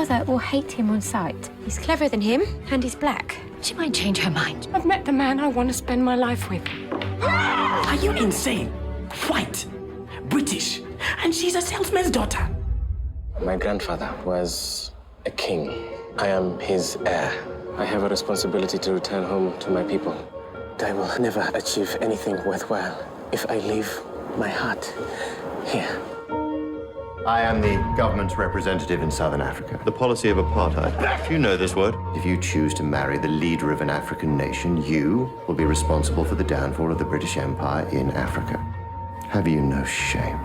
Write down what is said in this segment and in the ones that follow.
father will hate him on sight. He's cleverer than him, and he's black. She might change her mind. I've met the man I want to spend my life with. Are you insane? White, British, and she's a salesman's daughter. My grandfather was a king. I am his heir. I have a responsibility to return home to my people. I will never achieve anything worthwhile if I leave my heart here. I am the government's representative in Southern Africa. The policy of apartheid. You know this word. If you choose to marry the leader of an African nation, you will be responsible for the downfall of the British Empire in Africa. Have you no shame?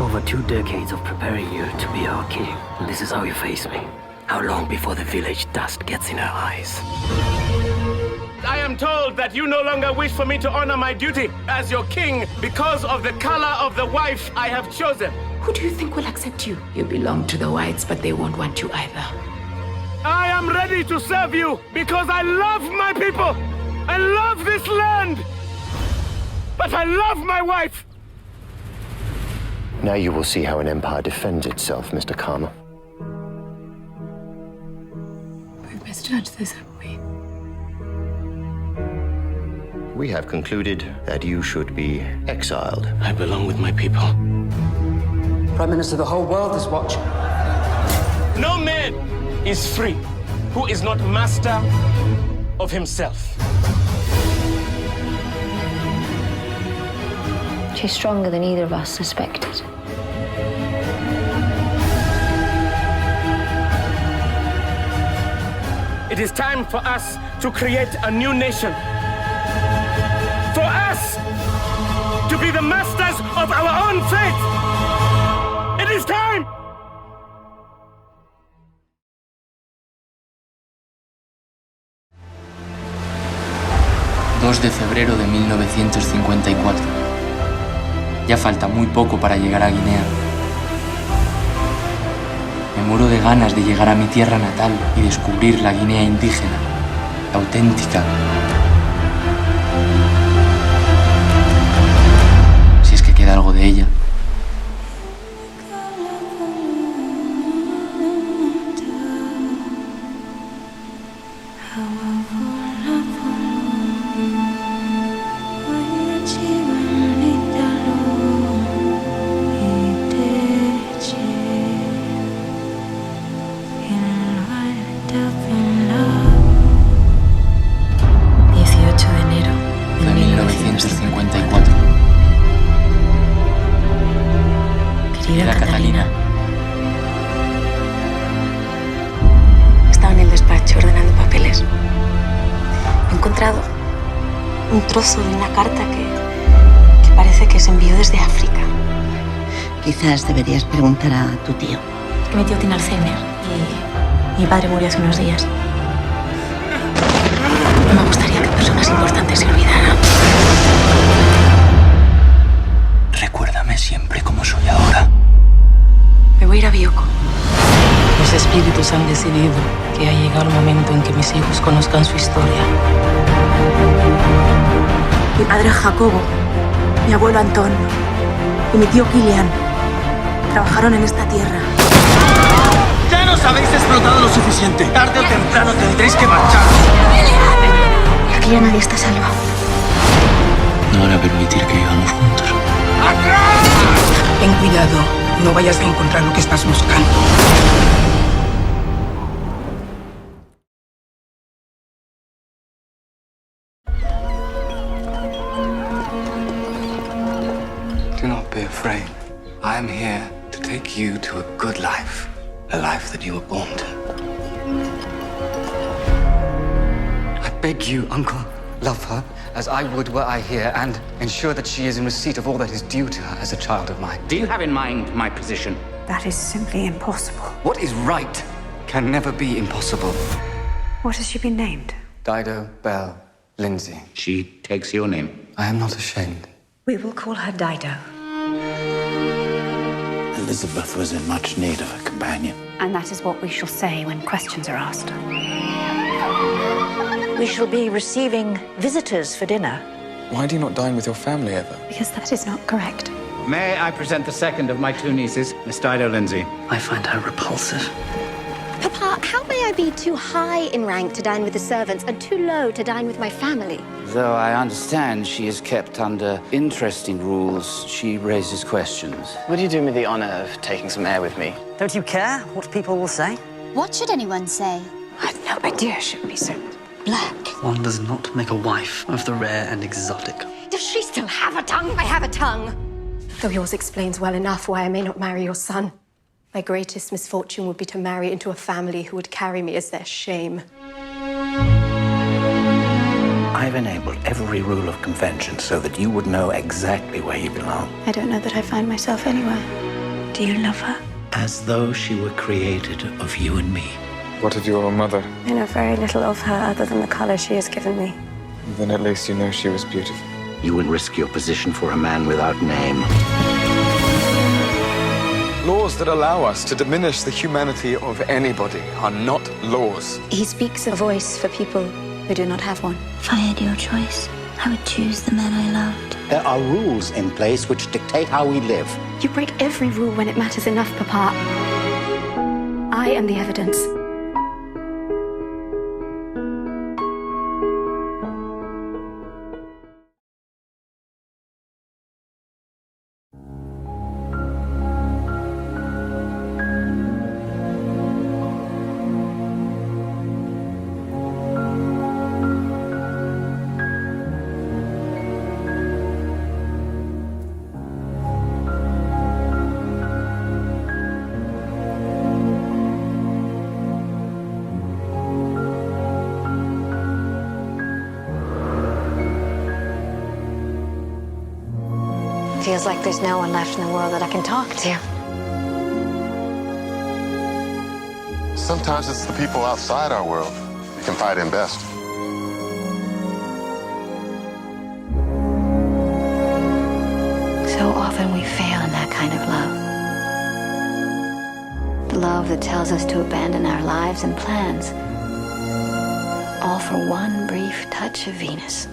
Over 2 decades of preparing you to be our king. And this is how you face me. How long before the village dust gets in her eyes? I am told that you no longer wish for me to honor my duty as your king because of the color of the wife I have chosen. Who do you think will accept you? You belong to the whites, but they won't want you either. I am ready to serve you because I love my people. I love this land. But I love my wife. Now you will see how an empire defends itself, Mr. Karma. We've misjudged this, haven't we? We have concluded that you should be exiled. I belong with my people. Prime Minister, the whole world is watching. No man is free who is not master of himself. She's stronger than either of us suspected. It is time for us to create a new nation. For us to be the masters of our own fate. It is time! 2 de febrero de 1954. Ya falta muy poco para llegar a Guinea. Me muero de ganas de llegar a mi tierra natal y descubrir la Guinea indígena, la auténtica. Si es que queda algo de ella. Querida Catalina. Estaba en el despacho ordenando papeles. He encontrado un trozo de una carta que parece que se envió desde África. Quizás deberías preguntar a tu tío. Mi tío tiene Alzheimer y mi padre murió hace unos días. No me gustaría que personas importantes se olvidaran. Recuérdame siempre como soy ahora. Me voy a ir a Bioko. Los espíritus han decidido que ha llegado el momento en que mis hijos conozcan su historia. Mi padre Jacobo, mi abuelo Antón y mi tío Kilian trabajaron en esta tierra. ¡Ya nos habéis explotado lo suficiente! Tarde o temprano tendréis que marcharos. Aquí ya nadie está a salvo. No van a permitir que vivamos juntos. Ten cuidado, no vayas a encontrar lo que estás buscando. Do not be afraid. I am here to take you to a good life. A life that you were born to. I beg you, Uncle, love her as I would were I here, and ensure that she is in receipt of all that is due to her as a child of mine. Do you have in mind my position? That is simply impossible. What is right can never be impossible. What has she been named? Dido Bell Lindsay. She takes your name. I am not ashamed. We will call her Dido. Elizabeth was in much need of a companion. And that is what we shall say when questions are asked. We shall be receiving visitors for dinner. Why do you not dine with your family ever? Because that is not correct. May I present the second of my two nieces, Miss Dido Lindsay? I find her repulsive. Papa, how may I be too high in rank to dine with the servants and too low to dine with my family? Though I understand she is kept under interesting rules, she raises questions. Would you do me the honor of taking some air with me? Don't you care what people will say? What should anyone say? I have no idea she would be so black. One does not make a wife of the rare and exotic. Does she still have a tongue? I have a tongue. Though yours explains well enough why I may not marry your son. My greatest misfortune would be to marry into a family who would carry me as their shame. I've enabled every rule of convention so that you would know exactly where you belong. I don't know that I find myself anywhere. Do you love her? As though she were created of you and me. What of your mother? I know very little of her other than the color she has given me. Then at least you know she was beautiful. You would risk your position for a man without name. Laws that allow us to diminish the humanity of anybody are not laws. He speaks a voice for people who do not have one. If I had your choice, I would choose the man I loved. There are rules in place which dictate how we live. You break every rule when it matters enough, Papa. I am the evidence. Feels like there's no one left in the world that I can talk to. Sometimes it's the people outside our world you confide in best. So often we fail in that kind of love. The love that tells us to abandon our lives and plans, all for one brief touch of Venus.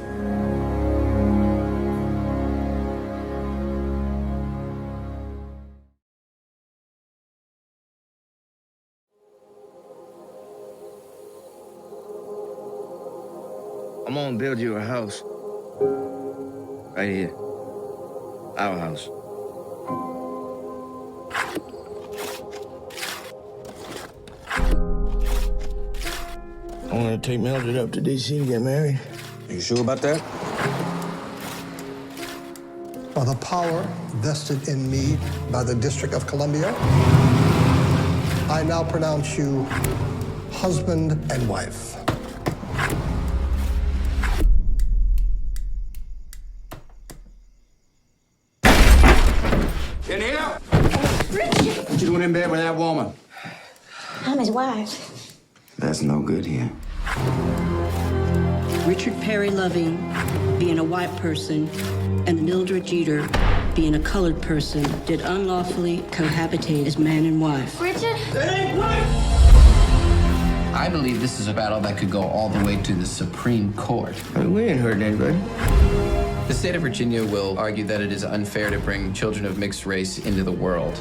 I'm gonna build you a house. Right here. Our house. I wanna take Mildred up to DC to get married. You sure about that? By the power vested in me by the District of Columbia, I now pronounce you husband and wife. In here? Richard! What you doing in bed with that woman? I'm his wife. That's no good here. Richard Perry Loving being a white person and Mildred Jeter being a colored person did unlawfully cohabitate as man and wife. Richard? I believe this is a battle that could go all the way to the Supreme Court. We ain't hurting anybody. The state of Virginia will argue that it is unfair to bring children of mixed race into the world.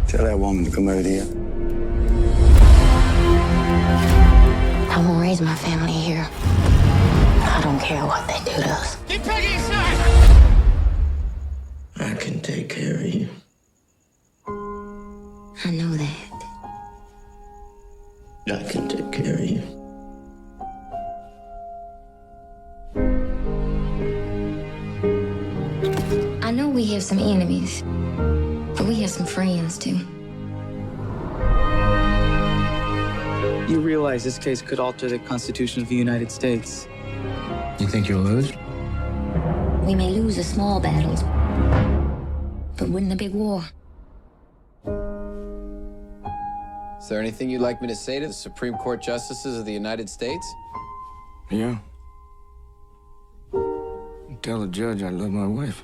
Tell that woman to come over here. I'm gonna raise my family here. I don't care what they do to us. Get Peggy inside! I can take care of you. I know that. I can take care of you. I know we have some enemies, but we have some friends too. You realize this case could alter the Constitution of the United States. You think you'll lose? We may lose the small battles, but win the big war. Is there anything you'd like me to say to the Supreme Court justices of the United States? Yeah. Tell the judge I love my wife.